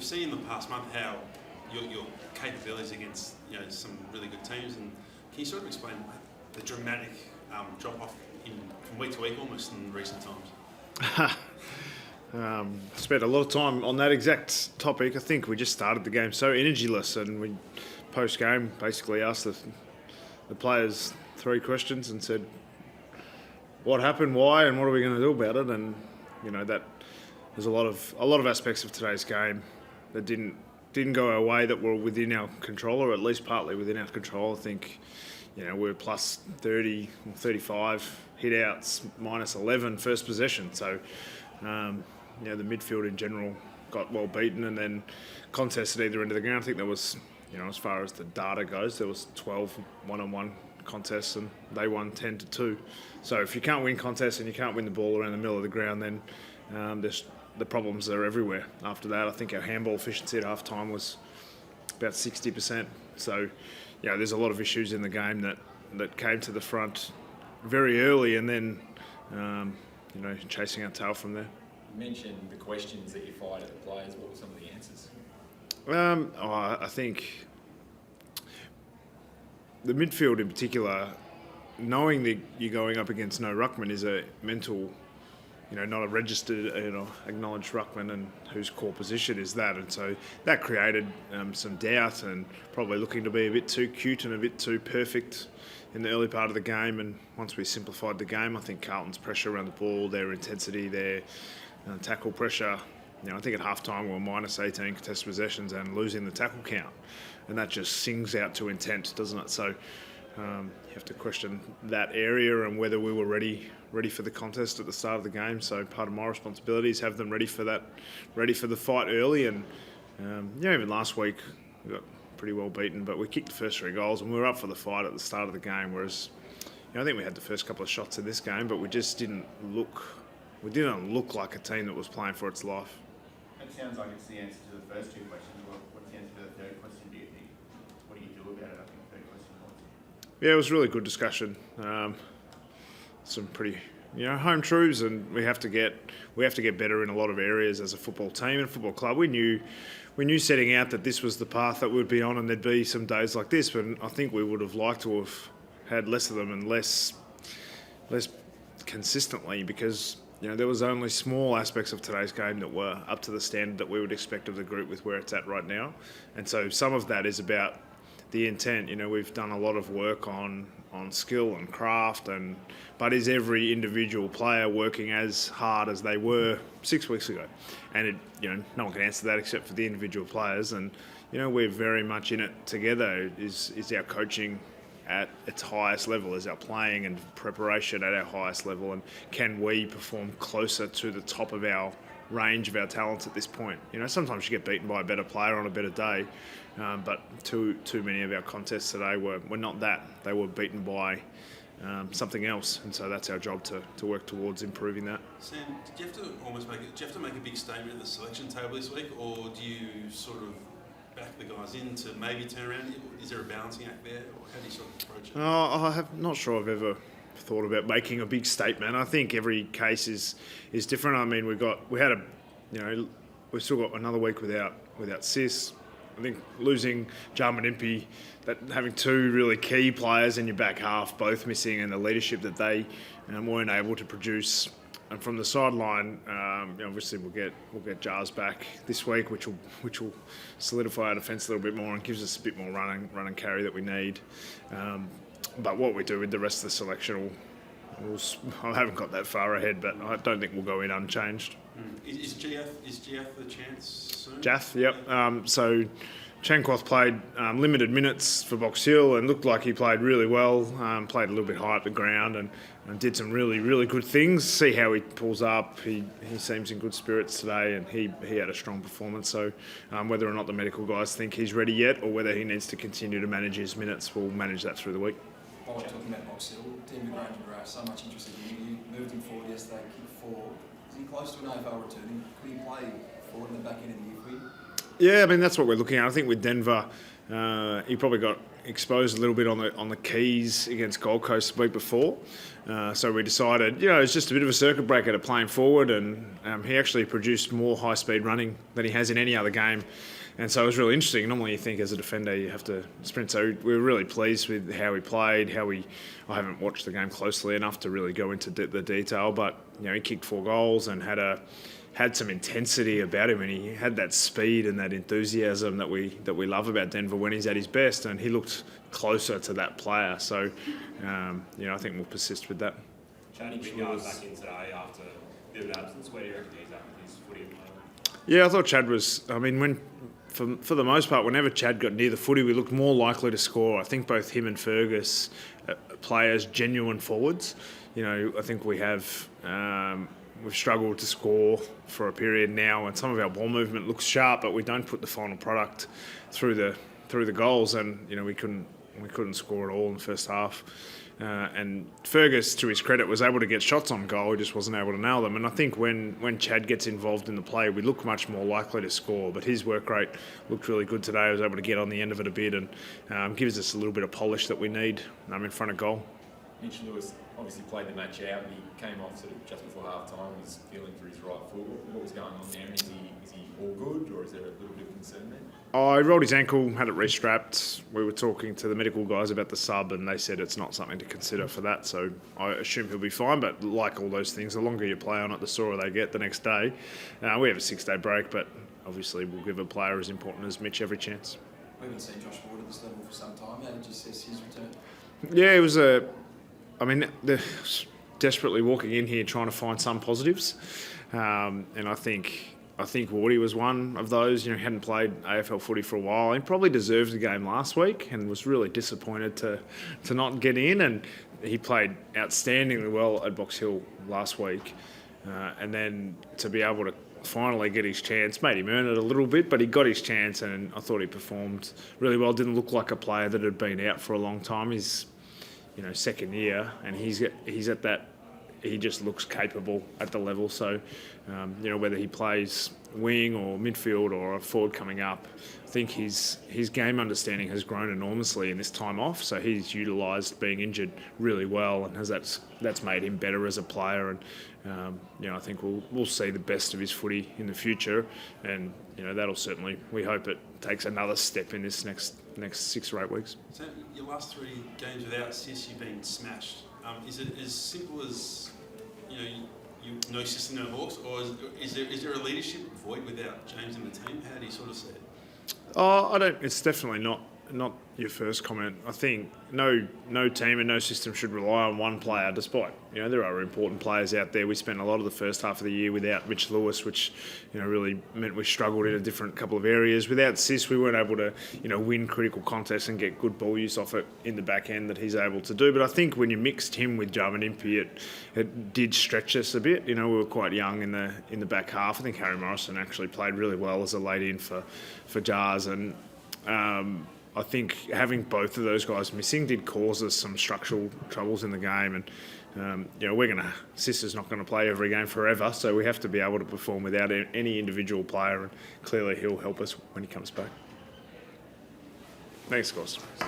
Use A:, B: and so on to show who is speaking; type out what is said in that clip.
A: we've seen in the past month how your capabilities against some really good teams, and can you sort of explain the dramatic drop off from week to week almost in recent times?
B: Spent a lot of time on that exact topic. I think we just started the game so energyless, and we post game basically asked the players 3 questions and said, what happened, why, and what are we going to do about it? And that there's a lot of aspects of today's game that didn't go our way, that were within our control, or at least partly within our control. I think we're plus 30 or 35 hit outs, minus 11 first possession. So the midfield in general got well beaten, and then contests at either end of the ground. I think there was, as far as the data goes, there was 12 one-on-one contests, and they won 10-2. So if you can't win contests and you can't win the ball around the middle of the ground, then the problems are everywhere. After that, I think our handball efficiency at half time was about 60%. So there's a lot of issues in the game that came to the front very early, and then chasing our tail from there.
C: You mentioned the questions that you fired at the players. What were some of the answers?
B: I think the midfield in particular, knowing that you're going up against no ruckman is a mental, not a registered, acknowledged ruckman, and whose core position is that. And so that created some doubt, and probably looking to be a bit too cute and a bit too perfect in the early part of the game. And once we simplified the game, I think Carlton's pressure around the ball, their intensity, their tackle pressure, I think at half-time we were minus 18 contested possessions and losing the tackle count. And that just sings out to intent, doesn't it? So you have to question that area and whether we were ready for the contest at the start of the game. So part of my responsibility is have them ready for the fight early. And even last week we got pretty well beaten, but we kicked the first 3 goals and we were up for the fight at the start of the game. Whereas I think we had the first couple of shots in this game, but we just didn't look like a team that was playing for its life.
D: It sounds like it's the answer to the first 2 questions. What's the answer to the third question, do you think? What do you do about it? I think the third question was.
B: Yeah, it was a really good discussion. Some pretty, home truths, and we have to get better in a lot of areas as a football team and football club. We knew setting out that this was the path that we'd be on, and there'd be some days like this. But I think we would have liked to have had less of them and less consistently, because there was only small aspects of today's game that were up to the standard that we would expect of the group with where it's at right now. And so some of that is about the intent. We've done a lot of work on skill and craft, but is every individual player working as hard as they were 6 weeks ago? And no one can answer that except for the individual players. And we're very much in it together. Is our coaching at its highest level? Is our playing and preparation at our highest level? And can we perform closer to the top of our range of our talents at this point? Sometimes you get beaten by a better player on a better day, but too many of our contests today were not that. They were beaten by something else, and so that's our job to work towards improving that.
A: Sam, do you have to make a big statement at the selection table this week, or do you sort of back the guys in to maybe turn around? Is there a balancing act there, or how do you sort of approach it?
B: I'm not sure I've ever thought about making a big statement. I think every case is different. I mean, we've still got another week without Sis. I think losing Jarman Impey, that having 2 really key players in your back half, both missing, and the leadership that they weren't able to produce. And from the sideline, obviously we'll get Jars back this week, which will solidify our defence a little bit more and gives us a bit more run and carry that we need. But what we do with the rest of the selection, I haven't got that far ahead, but I don't think we'll go in unchanged.
A: Is GF the chance soon?
B: Jaff, yep. So Chankwath played limited minutes for Box Hill and looked like he played really well, played a little bit high up the ground and did some really, really good things. See how he pulls up. He seems in good spirits today, and he had a strong performance. So whether or not the medical guys think he's ready yet, or whether he needs to continue to manage his minutes, we'll manage that through the week.
E: While we're talking about Box Hill, Dean McGrath and Graff, so much interest in him. You moved him forward yesterday, kicked 4. Is he close to an AFL returning? Could he play forward in the back end of the year for you?
B: Yeah, I mean, that's what we're looking at. I think with Denver, He probably got exposed a little bit on the keys against Gold Coast the week before. So we decided, it's just a bit of a circuit breaker to playing forward, and he actually produced more high-speed running than he has in any other game. And so it was really interesting. Normally you think as a defender you have to sprint. So we were really pleased with how he played, I haven't watched the game closely enough to really go into the detail, but he kicked 4 goals and had some intensity about him, and he had that speed and that enthusiasm that we love about Denver when he's at his best, and he looked closer to that player. So, I think we'll persist with that.
F: Chad Wingard back in today after a bit of an absence. Where do you reckon he's at with his footy at the moment?
B: Yeah, I thought Chad was. For the most part, whenever Chad got near the footy, we looked more likely to score. I think both him and Fergus play as genuine forwards. I think we have. We've struggled to score for a period now, and some of our ball movement looks sharp, but we don't put the final product through the goals, and we couldn't score at all in the first half. And Fergus, to his credit, was able to get shots on goal. He just wasn't able to nail them. And I think when Chad gets involved in the play, we look much more likely to score. But his work rate looked really good today. He was able to get on the end of it a bit, and gives us a little bit of polish that we need in front of goal.
C: Mitch Lewis obviously played the match out, and he came off sort of just before half time, was feeling for his right foot. What was going on there? And is he all good, or is there a little bit of concern there?
B: Oh, he rolled his ankle, had it restrapped. We were talking to the medical guys about the sub, and they said it's not something to consider for that. So I assume he'll be fine. But like all those things, the longer you play on it, the sorer they get the next day. We have a 6-day break, but obviously we'll give a player as important as Mitch every chance.
E: We haven't seen Josh Ward at this level for some time. How did you assess his return?
B: Yeah, it was they're desperately walking in here trying to find some positives, and I think Wardy was one of those. He hadn't played AFL footy for a while. He probably deserved the game last week and was really disappointed to not get in. And he played outstandingly well at Box Hill last week, and then to be able to finally get his chance made him earn it a little bit, but he got his chance, and I thought he performed really well. Didn't look like a player that had been out for a long time. He's second year, and he's at that. He just looks capable at the level. So, whether he plays wing or midfield or a forward coming up, I think his game understanding has grown enormously in this time off. So he's utilised being injured really well, and that's made him better as a player. And I think we'll see the best of his footy in the future, and that'll certainly, we hope it takes another step in this next 6 or 8 weeks.
A: So your last 3 games without Sis, you've been smashed. Is it as simple as no Sis, no Hawks, or is there a leadership void without James in the team? How do you sort of see it?
B: I don't. It's definitely not your first comment. I think no team and no system should rely on one player, despite there are important players out there. We spent a lot of the first half of the year without Mitch Lewis, which really meant we struggled in a different couple of areas. Without Sis, we weren't able to win critical contests and get good ball use off it in the back end that he's able to do. But I think when you mixed him with Jarman Impey, it did stretch us a bit. We were quite young in the back half. I think Harry Morrison actually played really well as a late in for Jars, and I think having both of those guys missing did cause us some structural troubles in the game, and Sis is not going to play every game forever, so we have to be able to perform without any individual player, and clearly he'll help us when he comes back. Thanks, guys.